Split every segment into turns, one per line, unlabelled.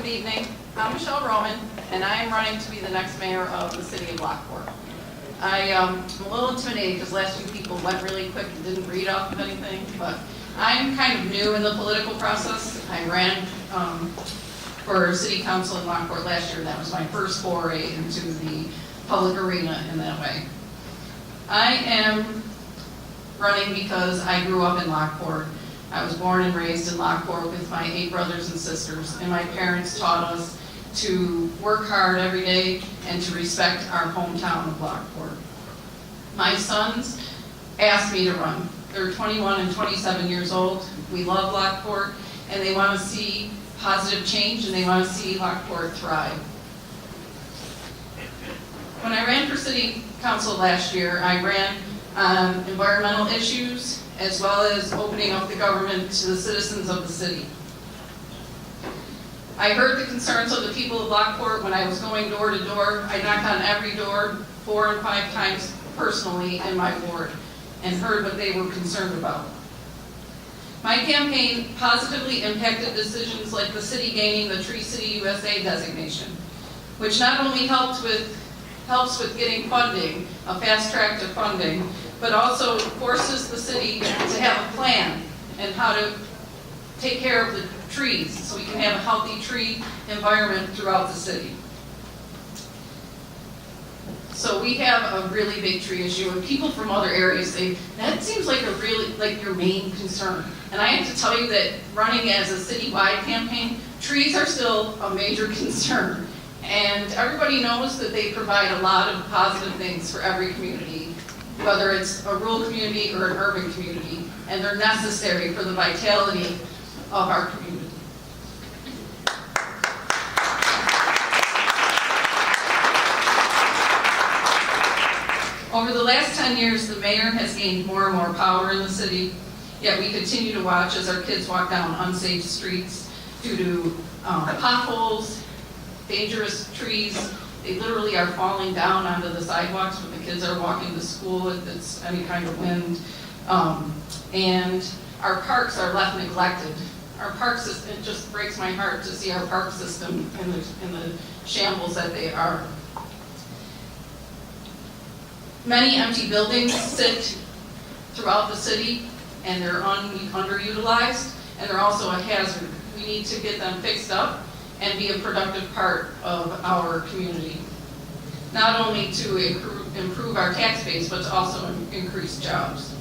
Good evening. I'm Michelle Roman, and I am running to be the next mayor of the city of Lockport. I'm a little intimidated because last few people went really quick and didn't read off of anything, but I'm kind of new in the political process. I ran for city council in Lockport last year. That was my first foray into the public arena in that way. I am running because I grew up in Lockport. I was born and raised in Lockport with my 8 brothers and sisters, and my parents taught us to work hard every day and to respect our hometown of Lockport. My sons asked me to run. They're 21 and 27 years old. We love Lockport, and they want to see positive change, and they want to see Lockport thrive. When I ran for city council last year, I ran on environmental issues, as well as opening up the government to the citizens of the city. I heard the concerns of the people of Lockport when I was going door to door. I knocked on every door 4 and 5 times personally in my ward and heard what they were concerned about. My campaign positively impacted decisions like the city gaining the Tree City USA designation, which not only helps with getting funding, a fast track to funding, but also forces the city to have a plan and how to take care of the trees so we can have a healthy tree environment throughout the city. So we have a really big tree issue, and people from other areas say, that seems like your main concern. And I have to tell you that running as a citywide campaign, trees are still a major concern. And everybody knows that they provide a lot of positive things for every community, whether it's a rural community or an urban community, and they're necessary for the vitality of our community. Over the last 10 years, the mayor has gained more and more power in the city, yet we continue to watch as our kids walk down unsafe streets due to potholes, dangerous trees. They literally are falling down onto the sidewalks when the kids are walking to school if it's any kind of wind. And our parks are left neglected. Our park system, it just breaks my heart to see our park system in the shambles that they are. Many empty buildings sit throughout the city, and they're underutilized, and they're also a hazard. We need to get them fixed up and be a productive part of our community. Not only to improve our tax base, but to also increase jobs.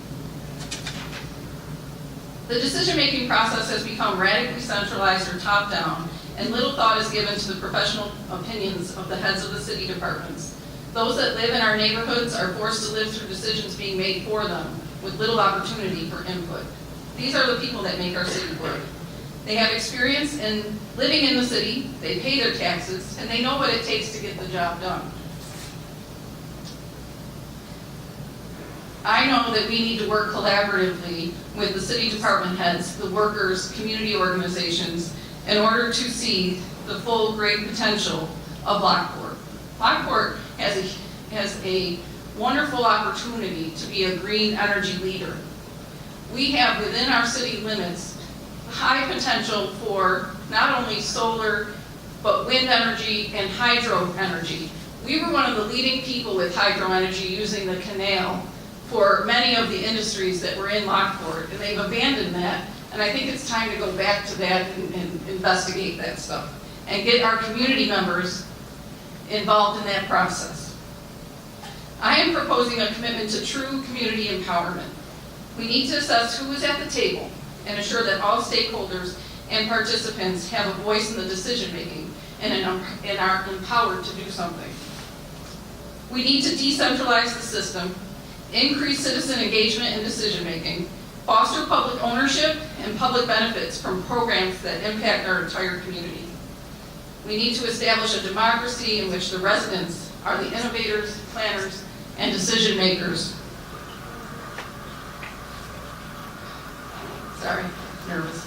The decision-making process has become radically centralized or top-down, and little thought is given to the professional opinions of the heads of the city departments. Those that live in our neighborhoods are forced to live through decisions being made for them, with little opportunity for input. These are the people that make our city work. They have experience in living in the city, they pay their taxes, and they know what it takes to get the job done. I know that we need to work collaboratively with the city department heads, the workers, community organizations, in order to see the full great potential of Lockport. Lockport has a wonderful opportunity to be a green energy leader. We have within our city limits high potential for not only solar, but wind energy and hydro energy. We were one of the leading people with hydro energy using the canal for many of the industries that were in Lockport, and they've abandoned that, and I think it's time to go back to that and investigate that stuff and get our community members involved in that process. I am proposing a commitment to true community empowerment. We need to assess who is at the table and ensure that all stakeholders and participants have a voice in the decision-making and are empowered to do something. We need to decentralize the system, increase citizen engagement in decision-making, foster public ownership and public benefits from programs that impact our entire community. We need to establish a democracy in which the residents are the innovators, planners, and decision-makers. Sorry, nervous.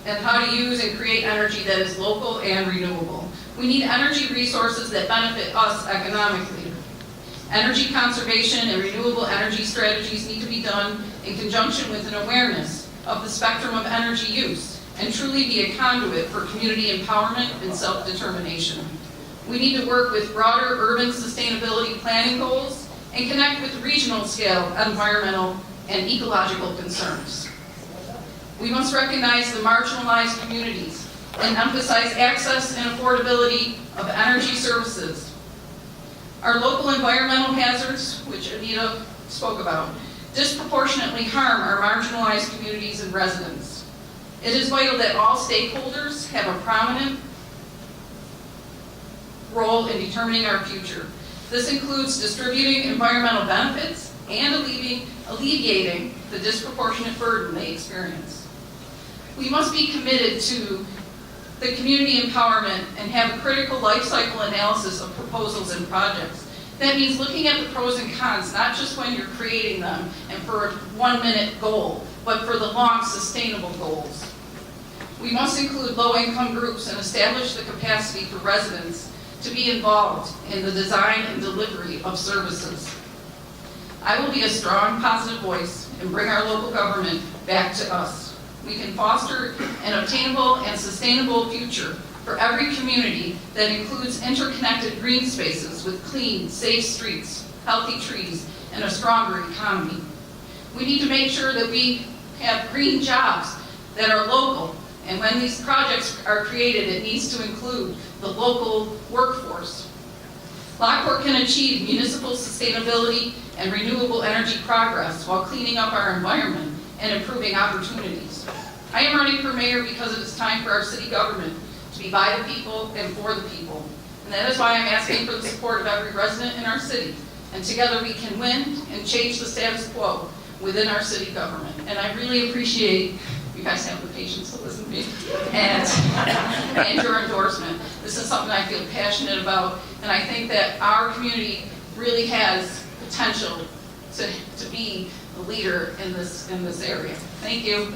And how to use and create energy that is local and renewable. We need energy resources that benefit us economically. Energy conservation and renewable energy strategies need to be done in conjunction with an awareness of the spectrum of energy use and truly be a conduit for community empowerment and self-determination. We need to work with broader urban sustainability planning goals and connect with regional scale environmental and ecological concerns. We must recognize the marginalized communities and emphasize access and affordability of energy services. Our local environmental hazards, which Anita spoke about, disproportionately harm our marginalized communities and residents. It is vital that all stakeholders have a prominent role in determining our future. This includes distributing environmental benefits and alleviating the disproportionate burden they experience. We must be committed to the community empowerment and have a critical life cycle analysis of proposals and projects. That means looking at the pros and cons, not just when you're creating them and for a 1-minute goal, but for the long sustainable goals. We must include low-income groups and establish the capacity for residents to be involved in the design and delivery of services. I will be a strong, positive voice and bring our local government back to us. We can foster an obtainable and sustainable future for every community that includes interconnected green spaces with clean, safe streets, healthy trees, and a stronger economy. We need to make sure that we have green jobs that are local, and when these projects are created, it needs to include the local workforce. Lockport can achieve municipal sustainability and renewable energy progress while cleaning up our environment and improving opportunities. I am running for mayor because it is time for our city government to be by the people and for the people. And that is why I'm asking for the support of every resident in our city. And together we can win and change the status quo within our city government. And I really appreciate you guys have the patience to listen to me and your endorsement. This is something I feel passionate about, and I think that our community really has potential to be a leader in this area. Thank you.